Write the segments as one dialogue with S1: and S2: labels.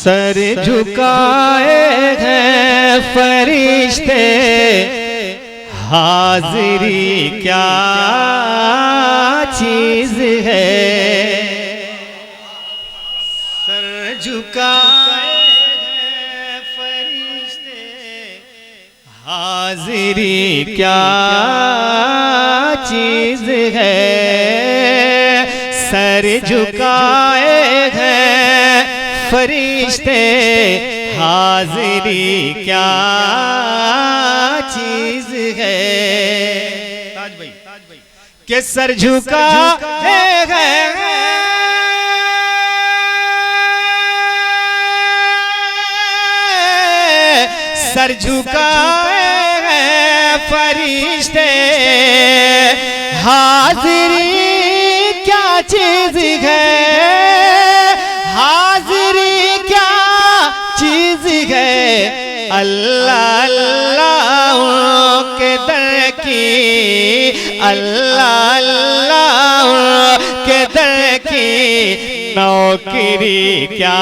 S1: Sir झुकाए हैं फरिश्ते, हाजिरी क्या चीज है। सर झुकाए हैं फरिश्ते, हाजिरी क्या चीज है। सर झुकाए हैं फरिश्ते, हाजिरी क्या चीज है। ताज भाई के सर झुकाए हैं सर झुकाए हैं फरिश्ते, हाजिरी क्या चीज है। हाजिरी क्या चीज है। अल्लाह अल्लाह के दर की, अल्लाह अल्लाह के दर की नौकरी क्या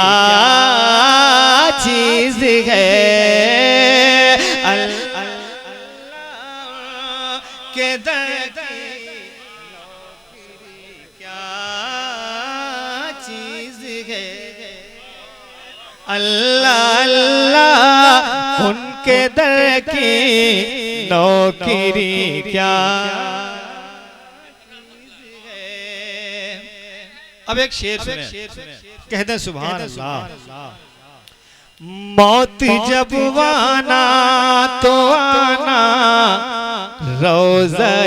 S1: चीज है। अल्लाह के दर की नौकरी क्या चीज है। अल्लाह अल्लाह उनके दर की नौकरी क्या है। अब एक शेर सुने, कहते हैं सुभान अल्लाह। मौत जब आना तो आना रोज़े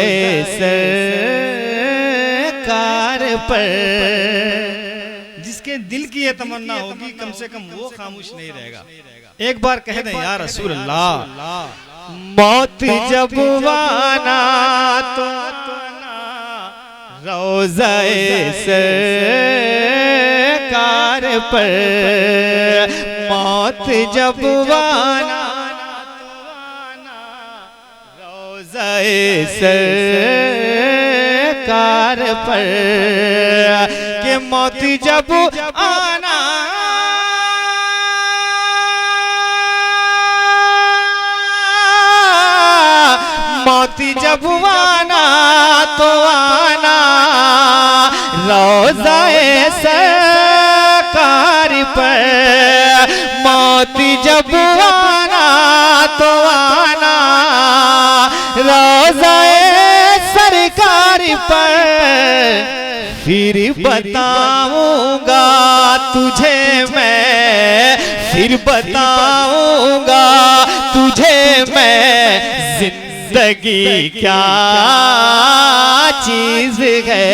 S1: सरकार पर। जिसके दिल की ये तमन्ना होगी कम से कम वो खामोश नहीं रहेगा। एक बार कह दें या रसूल अल्लाह। मौत जब आना तो आना रोज़े सरकार पर। मौत जब आना रोज़े सरकार पर। के मौत जब आना मौत जब आना तो आना रोज़े सरकार पर। मौत जब आना तो आना रोज़े सरकार पर। फिर बताऊंगा तुझे मैं, फिर बताऊंगा तुझे मैं जिंदगी क्या चीज है।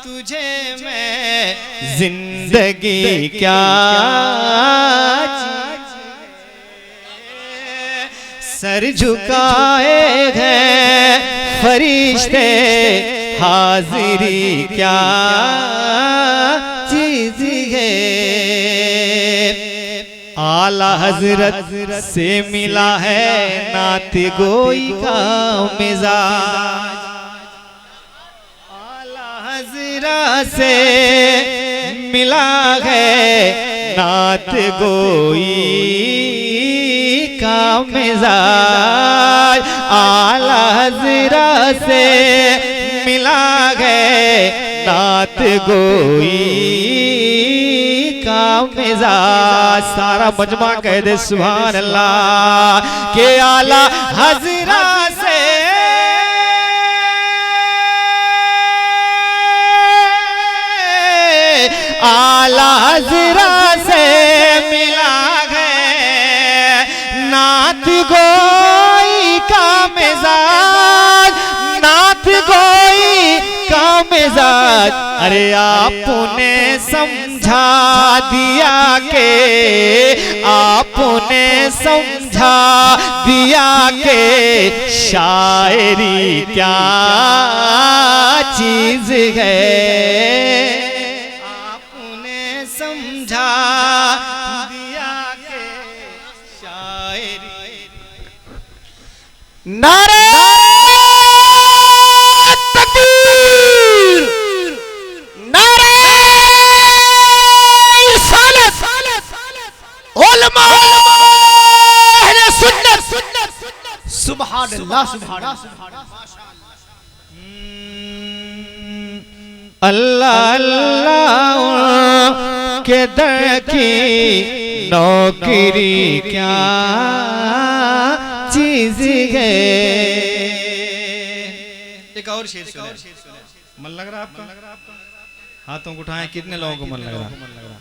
S1: तुझे मैं जिंदगी क्या चीज है। सर झुकाए हैं फरिश्ते, हाजिरी क्या चीज है। आला हजरत से मिला है नात गोई का मिजाज। आला हजरत से मिला है नात गोई का मिजाज। आला हजरत से मिला है नात गोई का मिजाज। सारा मजमा कह दे सुभान अल्लाह। के आला हजरत से आला हजरत से मिला है नात गोई का मिजाज। नात गोई का मिजाज। अरे आपने समझा दिया के, आपने समझा दिया के शायरी क्या चीज है। आपने समझा दिया के शायरी। नारे तकबीर, अल्लाह अल्लाह के दर की नौकरी क्या चीज है। एक और शेर सुने, मन लग रहा आपका? हाथों को उठाएं, कितने लोगों को मन लग रहा?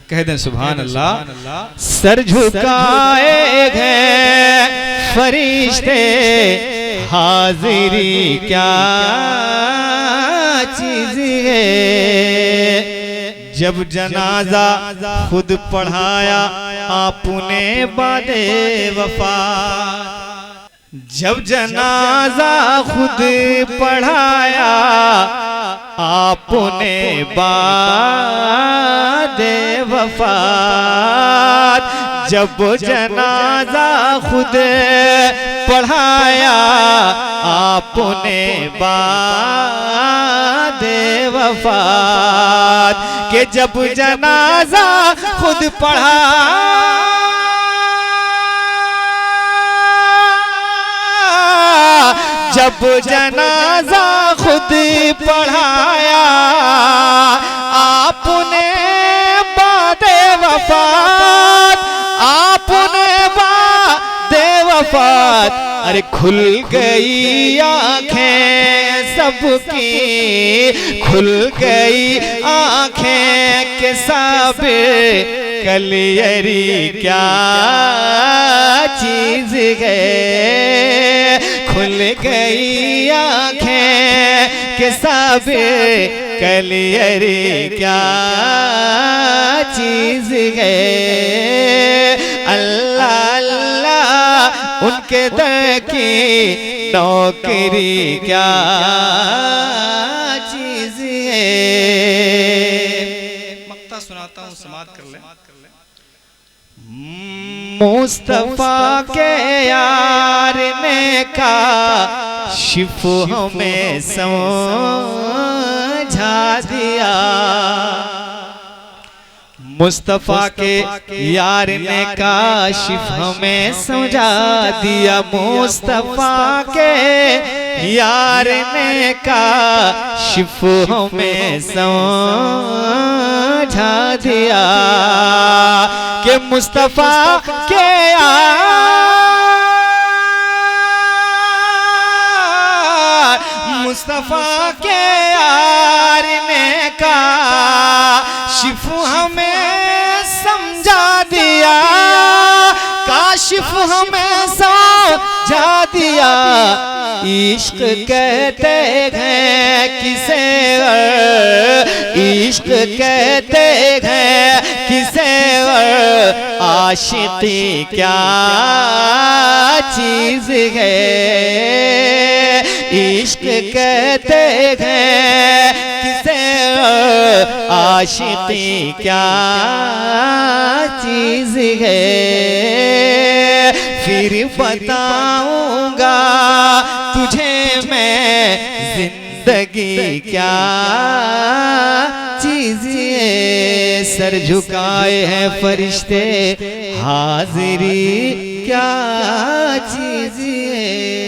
S1: कह दें सुभान अल्लाह। सर झुकाए गए फरिश्ते हाजिरी क्या चीज है। जब जनाजा खुद पढ़ाया आपने बादे वफा, जब जनाजा खुद पढ़ाया आपने बादे वफात, जब जनाजा खुद पढ़ाया आपने बादे वफात, के जब जनाजा खुद पढ़ा जब जनाजा खुद पढ़ाया आपने बादे वफात, आपने बादे वफात। अरे खुल गई आंखें सबकी, खुल गई आंखें के साबिर कलियरी क्या चीज है। खुल गई आंखें के साबिर कलियरी क्या चीज है। अल्लाह अल्लाह उनके दर की नौकरी क्या चीज है। मक्ता सुनाता हूँ, समात कर ले। मुस्तफा के यार ने का शिफ हमें समझा दिया, मुस्तफा के यार ने काशिफ हमें समझा दिया, मुस्तफा के यार ने काशिफ हमें समझा दिया, कि मुस्तफा के यार, मुस्तफा के यार ने काशिफ हमें समझा दिया, काशिफ हमें समझा दिया। इश्क कहते हैं किसे, इश्क कहते हैं किसे, आशिकी क्या चीज है। इश्क कहते हैं किसे, आशिकी क्या चीज है। फिर बताऊंगा तुझे मैं जिंदगी क्या चीज है। सर झुकाए हैं फरिश्ते हाजिरी क्या चीज है।